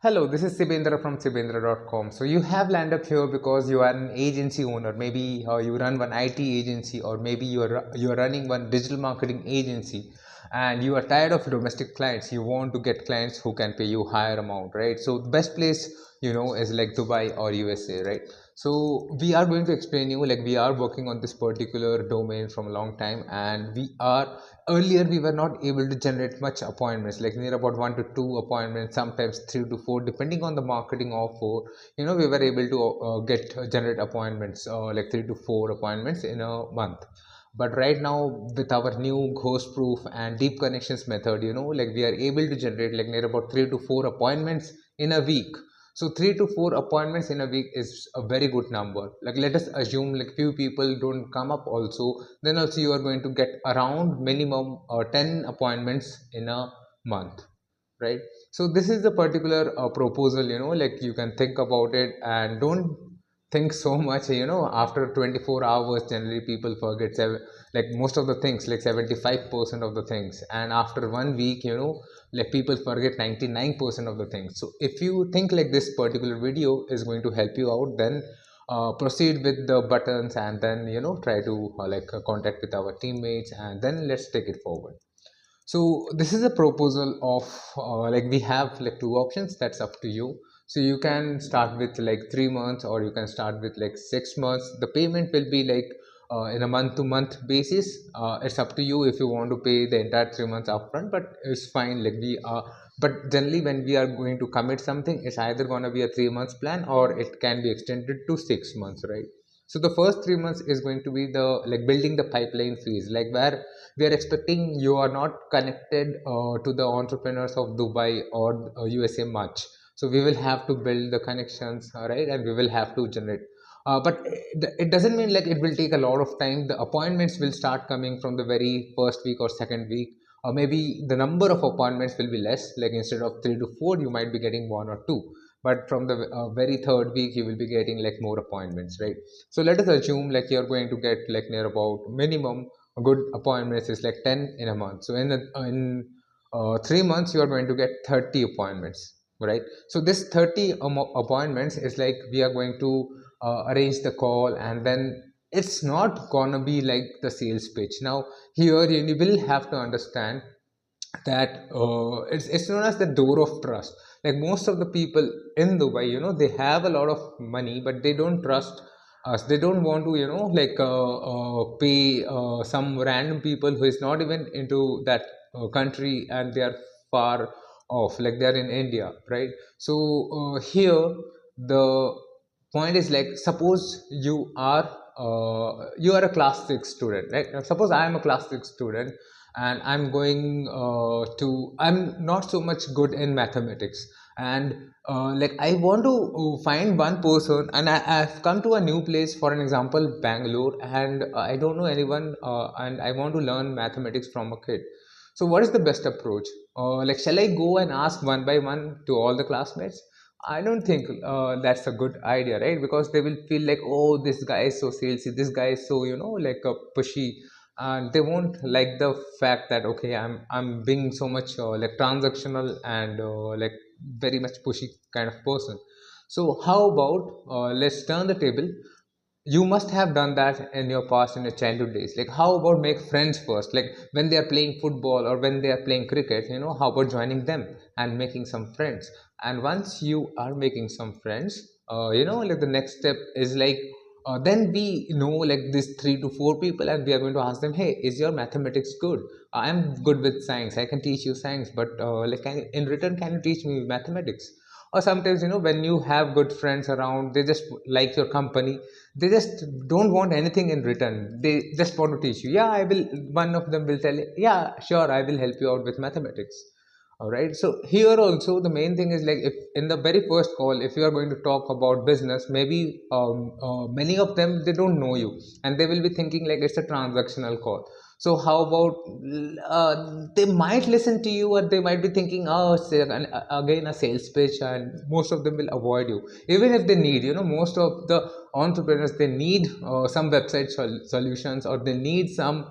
Hello, this is Sibendra from Sibendra.com. So you have landed up here because you are an agency owner. Maybe you run one IT agency, or maybe you are running one digital marketing agency, and you are tired of domestic clients. You want to get clients who can pay you higher amount, right? So the best place is like Dubai or USA, right? So we are going to explain you, like, we are working on this particular domain from a long time, and we are earlier we were not able to generate much appointments, like near about 1 to 2 appointments, sometimes 3 to 4, depending on the marketing offer. We were able to generate appointments, like 3 to 4 appointments in a month. But right now, with our new ghost proof and deep connections method, like, we are able to generate like near about 3 to 4 appointments in a week. So 3 to 4 appointments in a week is a very good number. Like, let us assume like few people don't come up also, then also you are going to get around minimum 10 appointments in a month, right? So this is the particular proposal, like, you can think about it and don't think so much. After 24 hours, generally people forget like most of the things, like 75% of the things, and after 1 week, like, people forget 99% of the things. So if you think like this particular video is going to help you out, then proceed with the buttons, and then try to contact with our teammates, and then let's take it forward. So this is a proposal of, like, we have like two options. That's up to you. So you can start with like 3 months, or you can start with like 6 months. The payment will be like in a month to month basis. It's up to you if you want to pay the entire 3 months upfront, but it's fine. Like, we are, but generally when we are going to commit something, it's either going to be a 3 months plan, or it can be extended to 6 months, right? So the first 3 months is going to be the, like, building the pipeline phase, like, where we are expecting you are not connected to the entrepreneurs of Dubai or USA much. So we will have to build the connections, right? And we will have to generate. But it doesn't mean like it will take a lot of time. The appointments will start coming from the very first week or second week, or maybe the number of appointments will be less. Like, instead of 3 to 4, you might be getting 1 or 2. But from the very third week, you will be getting like more appointments, right? So let us assume like you're going to get like near about minimum a good appointments is like 10 in a month. So in 3 months, you are going to get 30 appointments, right? So this 30 appointments is like we are going to arrange the call, and then it's not gonna be like the sales pitch. Now here you will have to understand that it's known as the door of trust. Like, most of the people in Dubai, they have a lot of money, but they don't trust us. They don't want to, pay some random people who is not even into that country, and they are far off, like they are in India, right? So here the point is, like, suppose you are a class 6 student, right? Now, suppose I am a class 6 student, and I'm going I'm not so much good in mathematics, and like, I want to find one person, and I've come to a new place, for an example Bangalore, and I don't know anyone, and I want to learn mathematics from a kid. So what is the best approach? Like, shall I go and ask one by one to all the classmates? I don't think that's a good idea, right? Because they will feel like, oh, this guy is so salesy, this guy is so, like a pushy, and they won't like the fact that, okay, I'm being so much like transactional, and like very much pushy kind of person. So how about, let's turn the table. You must have done that in your past, in your childhood days. Like, how about make friends first? Like, when they are playing football or when they are playing cricket, how about joining them and making some friends? And once you are making some friends, like, the next step is like, then we know like these 3 to 4 people, and we are going to ask them, hey, is your mathematics good? I'm good with science, I can teach you science, but like, in return, can you teach me mathematics? Or sometimes, when you have good friends around, they just like your company, they just don't want anything in return, they just want to teach you. Yeah, I will. One of them will tell you, yeah, sure, I will help you out with mathematics. All right. So here also the main thing is, like, if in the very first call, if you are going to talk about business, maybe many of them, they don't know you, and they will be thinking like it's a transactional call. So how about, they might listen to you, or they might be thinking, oh, it's again a sales pitch, and most of them will avoid you, even if they need. Most of the entrepreneurs, they need some website solutions, or they need some,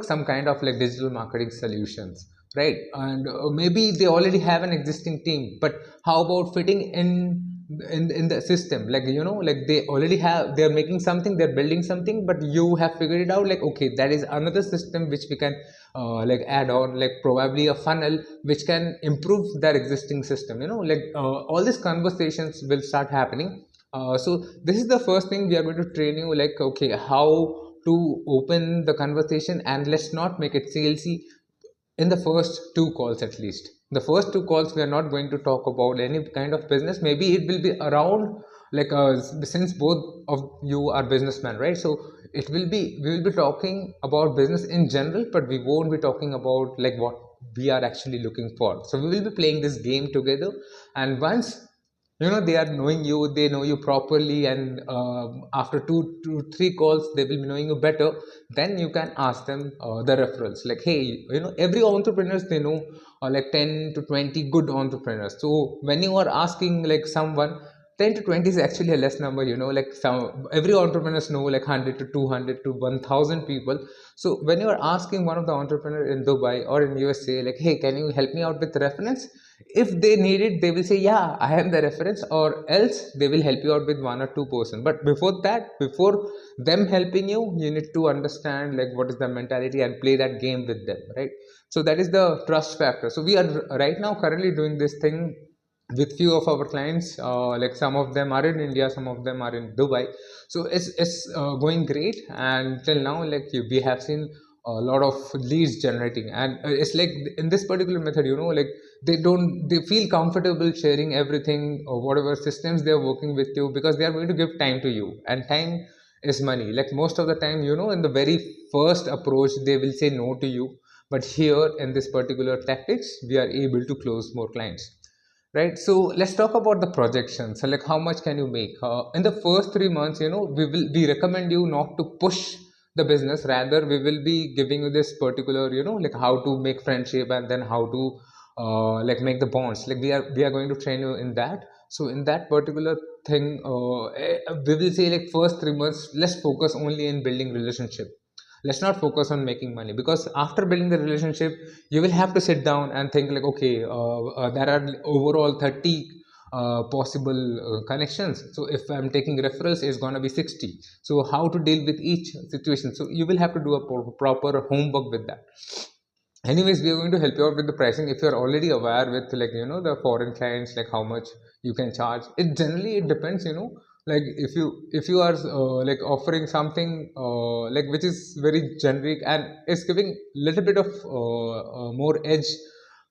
some kind of like digital marketing solutions, right? And maybe they already have an existing team, but how about fitting in the system? Like, you know, like they already have, they're making something, they're building something, but you have figured it out, like, okay, that is another system which we can like add on, like probably a funnel which can improve their existing system, you know, like all these conversations will start happening. So this is the first thing we are going to train you, like, okay, how to open the conversation, and let's not make it salesy in the first two calls. At least the first two calls we are not going to talk about any kind of business. Maybe it will be around, like, since both of you are businessmen, right? So it will be, we will be talking about business in general, but we won't be talking about like what we are actually looking for. So we will be playing this game together, and once, you know, they are knowing you, they know you properly, and after two to three calls they will be knowing you better, then you can ask them the referrals, like, hey, you know, every entrepreneurs, they know like 10 to 20 good entrepreneurs. So when you are asking like someone, 10 to 20 is actually a less number, you know, like some, every entrepreneurs know like 100 to 200 to 1000 people. So when you are asking one of the entrepreneur in Dubai or in USA, like, hey, can you help me out with reference, if they need it, they will say, yeah, I am the reference, or else they will help you out with one or two person. But before that, before them helping you, you need to understand like what is the mentality and play that game with them, right? So that is the trust factor. So we are right now currently doing this thing with few of our clients, like some of them are in India, some of them are in Dubai. So it's going great, and till now, like, we have seen a lot of leads generating, and it's like in this particular method, you know, like they feel comfortable sharing everything or whatever systems they are working with you, because they are going to give time to you, and time is money. Like most of the time, you know, in the very first approach they will say no to you, but here in this particular tactics we are able to close more clients, right? So let's talk about the projections. So like, how much can you make in the first 3 months? You know, we recommend you not to push the business, rather we will be giving you this particular, you know, like how to make friendship, and then how to like make the bonds. Like we are going to train you in that. So in that particular thing, we will say like first 3 months, let's focus only in building relationship. Let's not focus on making money, because after building the relationship, you will have to sit down and think like, okay, there are overall 30 possible connections. So if I'm taking referrals, it's going to be 60. So how to deal with each situation? So you will have to do a proper homework with that. Anyways, we are going to help you out with the pricing. If you're already aware with, like, you know, the foreign clients, like how much you can charge, it generally, it depends, you know. Like if you are like offering something like which is very generic and is giving little bit of more edge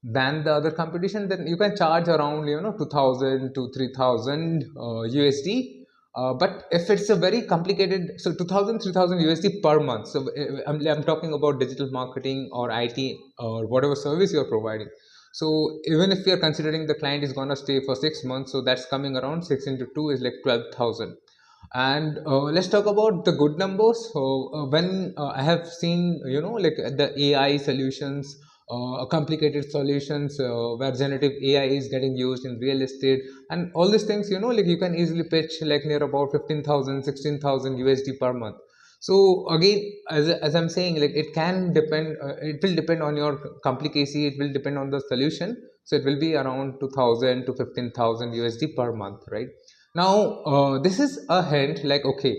than the other competition, then you can charge around, you know, 2000 to 3000 USD. But if it's a very complicated, so 2000 3000 USD per month. So I'm talking about digital marketing or IT or whatever service you're providing. So even if you're considering the client is gonna stay for 6 months, so that's coming around 6 into 2 is like 12,000. And let's talk about the good numbers. So when I have seen, you know, like the AI solutions, complicated solutions where generative AI is getting used in real estate and all these things, you know, like you can easily pitch like near about 15,000, 16,000 USD per month. So again, as I'm saying, like it can depend, it will depend on your complicacy, it will depend on the solution. So it will be around 2000 to 15,000 USD per month, right? Now, this is a hint, like, okay,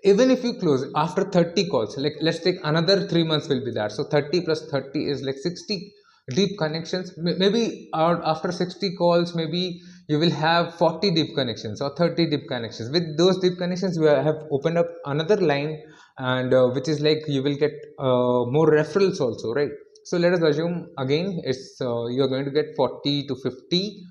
even if you close after 30 calls, like let's take another 3 months will be there. So 30 plus 30 is like 60 deep connections. Maybe after 60 calls, maybe you will have 40 deep connections or 30 deep connections. With those deep connections, we have opened up another line, and which is like you will get more referrals also, right? So let us assume again, it's you're going to get 40 to 50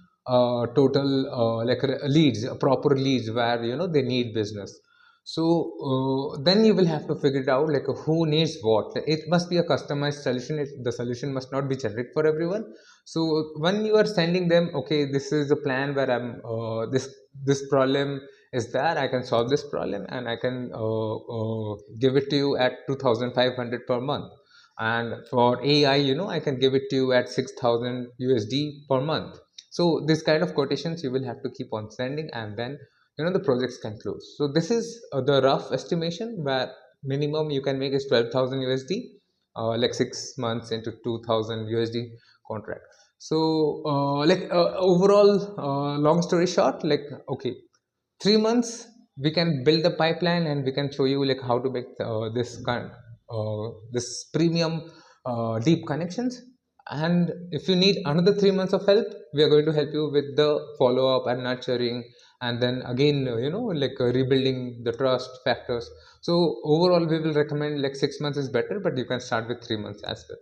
total like leads, proper leads, where, you know, they need business. So then you will have to figure it out, like who needs what. It must be a customized solution. The solution must not be generic for everyone. So when you are sending them, okay, this is a plan where I'm this problem is there, I can solve this problem, and I can give it to you at 2500 per month. And for AI, you know, I can give it to you at 6000 USD per month. So this kind of quotations you will have to keep on sending, and then, you know, the projects can close. So this is the rough estimation, where minimum you can make is 12,000 USD, like 6 months into 2000 USD contract. So overall, long story short, like, okay, 3 months we can build the pipeline and we can show you like how to make this premium deep connections. And if you need another 3 months of help, we are going to help you with the follow up and nurturing, and then again rebuilding the trust factors. So overall we will recommend like 6 months is better, but you can start with 3 months as well.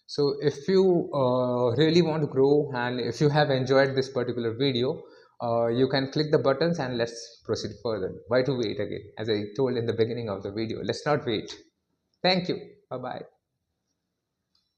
So if you really want to grow and if you have enjoyed this particular video, you can click the buttons and let's proceed further. Why to wait again? As I told in the beginning of the video, let's not wait. Thank you. Bye bye.